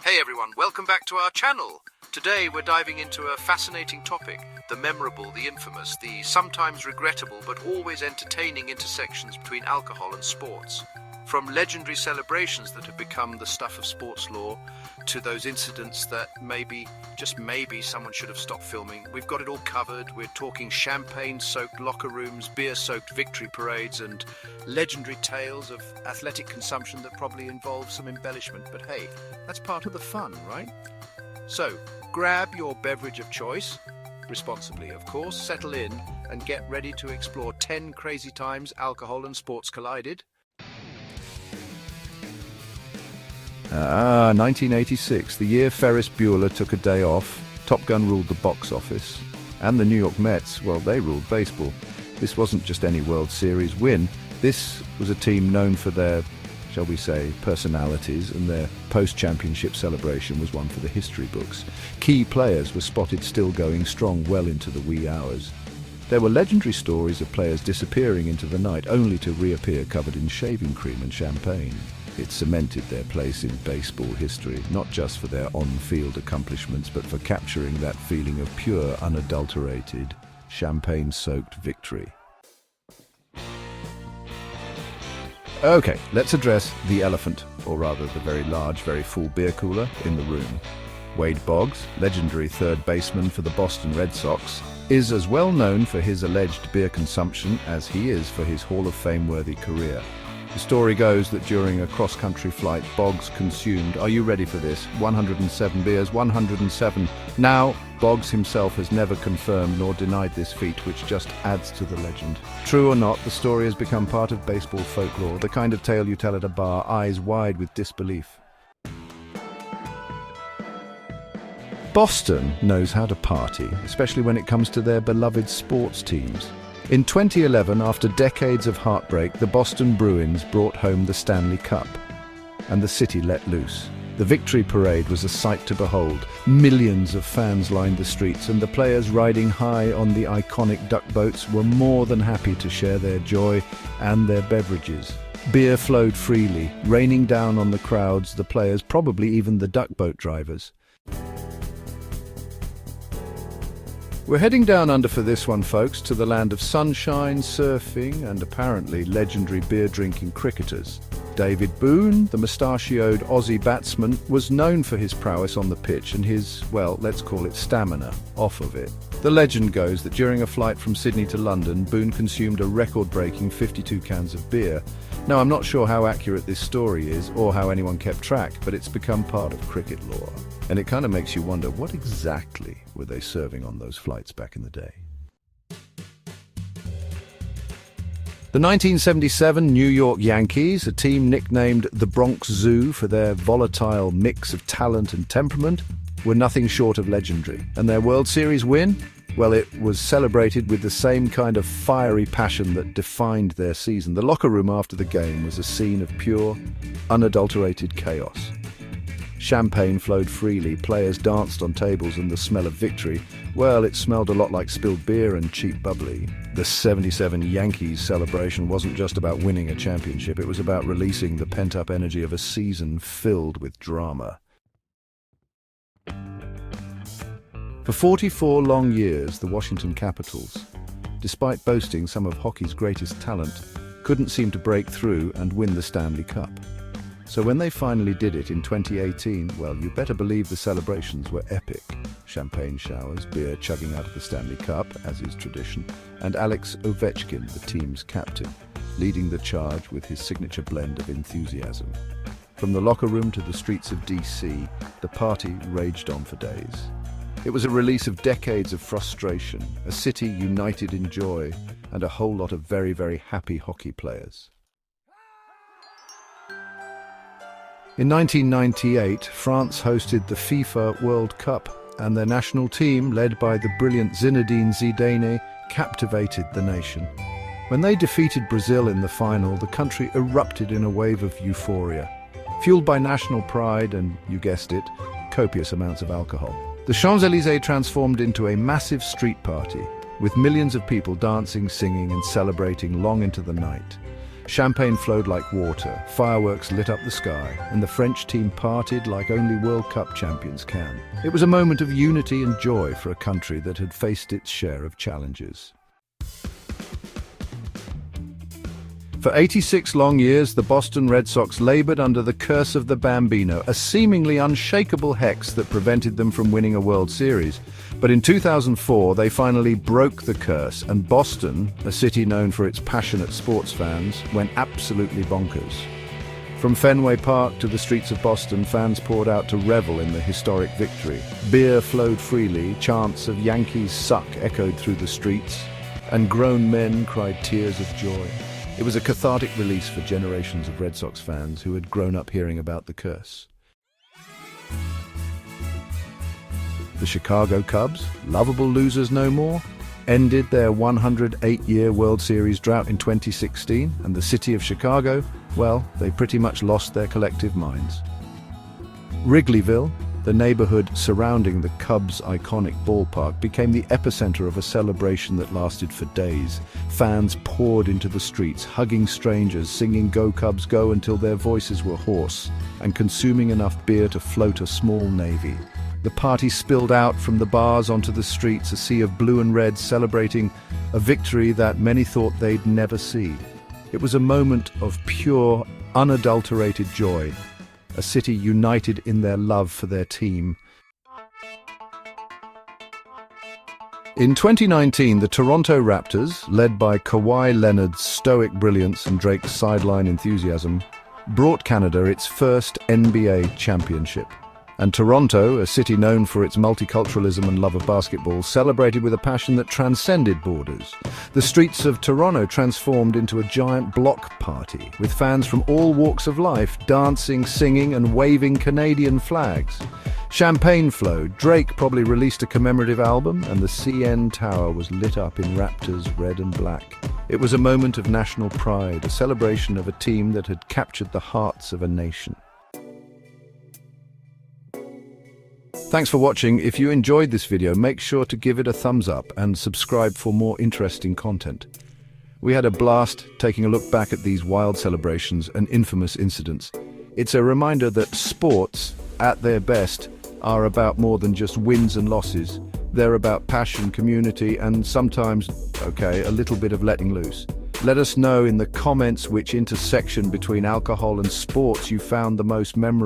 Hey everyone, welcome back to our channel. Today we're diving into a fascinating topic, the memorable, the infamous, the sometimes regrettable but always entertaining intersections between alcohol and sports. From legendary celebrations that have become the stuff of sports lore to those incidents that maybe, just maybe, someone should have stopped filming. We've got it all covered. We're talking champagne-soaked locker rooms, beer-soaked victory parades, and legendary tales of athletic consumption that probably involve some embellishment. But hey, that's part of the fun, right? So, grab your beverage of choice, responsibly of course, settle in, and get ready to explore 10 crazy times alcohol and sports collided. 1986, the year Ferris Bueller took a day off. Top Gun ruled the box office. And the New York Mets, well, they ruled baseball. This wasn't just any World Series win. This was a team known for their, shall we say, personalities, and their post-championship celebration was one for the history books. Key players were spotted still going strong well into the wee hours. There were legendary stories of players disappearing into the night only to reappear covered in shaving cream and champagne. It cemented their place in baseball history, not just for their on-field accomplishments, but for capturing that feeling of pure, unadulterated, champagne-soaked victory. Okay, let's address the elephant, or rather the very large, very full beer cooler in the room. Wade Boggs, legendary third baseman for the Boston Red Sox, is as well known for his alleged beer consumption as he is for his Hall of Fame-worthy career. The story goes that during a cross-country flight, Boggs consumed, are you ready for this, 107 beers, 107. Now, Boggs himself has never confirmed nor denied this feat, which just adds to the legend. True or not, the story has become part of baseball folklore, the kind of tale you tell at a bar, eyes wide with disbelief. Boston knows how to party, especially when it comes to their beloved sports teams. In 2011, after decades of heartbreak, the Boston Bruins brought home the Stanley Cup, and the city let loose. The victory parade was a sight to behold. Millions of fans lined the streets, and the players riding high on the iconic duck boats were more than happy to share their joy and their beverages. Beer flowed freely, raining down on the crowds, the players, probably even the duck boat drivers. We're heading down under for this one, folks, to the land of sunshine, surfing, and apparently legendary beer-drinking cricketers. David Boone, the mustachioed Aussie batsman, was known for his prowess on the pitch and his, well, let's call it stamina, off of it. The legend goes that during a flight from Sydney to London, Boone consumed a record-breaking 52 cans of beer. Now, I'm not sure how accurate this story is or how anyone kept track, but it's become part of cricket lore. And it kind of makes you wonder, what exactly were they serving on those flights back in the day? The 1977 New York Yankees, a team nicknamed the Bronx Zoo for their volatile mix of talent and temperament, were nothing short of legendary. And their World Series win? Well, it was celebrated with the same kind of fiery passion that defined their season. The locker room after the game was a scene of pure, unadulterated chaos. Champagne flowed freely, players danced on tables, and the smell of victory, well, it smelled a lot like spilled beer and cheap bubbly. The '77 Yankees celebration wasn't just about winning a championship, it was about releasing the pent-up energy of a season filled with drama. For 44 long years, the Washington Capitals, despite boasting some of hockey's greatest talent, couldn't seem to break through and win the Stanley Cup. So when they finally did it in 2018, well, you better believe the celebrations were epic. Champagne showers, beer chugging out of the Stanley Cup, as is tradition, and Alex Ovechkin, the team's captain, leading the charge with his signature blend of enthusiasm. From the locker room to the streets of DC, the party raged on for days. It was a release of decades of frustration, a city united in joy, and a whole lot of very, very happy hockey players. In 1998, France hosted the FIFA World Cup, and their national team, led by the brilliant Zinedine Zidane, captivated the nation. When they defeated Brazil in the final, the country erupted in a wave of euphoria, fueled by national pride and, you guessed it, copious amounts of alcohol. The Champs-Élysées transformed into a massive street party, with millions of people dancing, singing, and celebrating long into the night. Champagne flowed like water, fireworks lit up the sky, and the French team partied like only World Cup champions can. It was a moment of unity and joy for a country that had faced its share of challenges. For 86 long years, the Boston Red Sox labored under the curse of the Bambino, a seemingly unshakable hex that prevented them from winning a World Series. But in 2004, they finally broke the curse, and Boston, a city known for its passionate sports fans, went absolutely bonkers. From Fenway Park to the streets of Boston, fans poured out to revel in the historic victory. Beer flowed freely, chants of "Yankees suck" echoed through the streets, and grown men cried tears of joy. It was a cathartic release for generations of Red Sox fans who had grown up hearing about the curse. The Chicago Cubs, lovable losers no more, ended their 108-year World Series drought in 2016, and the city of Chicago, well, they pretty much lost their collective minds. Wrigleyville, the neighborhood surrounding the Cubs' iconic ballpark, became the epicenter of a celebration that lasted for days. Fans poured into the streets, hugging strangers, singing "Go Cubs Go" until their voices were hoarse, and consuming enough beer to float a small navy. The party spilled out from the bars onto the streets, a sea of blue and red celebrating a victory that many thought they'd never see. It was a moment of pure, unadulterated joy, a city united in their love for their team. In 2019, the Toronto Raptors, led by Kawhi Leonard's stoic brilliance and Drake's sideline enthusiasm, brought Canada its first NBA championship. And Toronto, a city known for its multiculturalism and love of basketball, celebrated with a passion that transcended borders. The streets of Toronto transformed into a giant block party, with fans from all walks of life dancing, singing, and waving Canadian flags. Champagne flowed, Drake probably released a commemorative album, and the CN Tower was lit up in Raptors red and black. It was a moment of national pride, a celebration of a team that had captured the hearts of a nation. Thanks for watching. If you enjoyed this video, make sure to give it a thumbs up and subscribe for more interesting content. We had a blast taking a look back at these wild celebrations and infamous incidents. It's a reminder that sports, at their best, are about more than just wins and losses. They're about passion, community, and sometimes, a little bit of letting loose. Let us know in the comments which intersection between alcohol and sports you found the most memorable.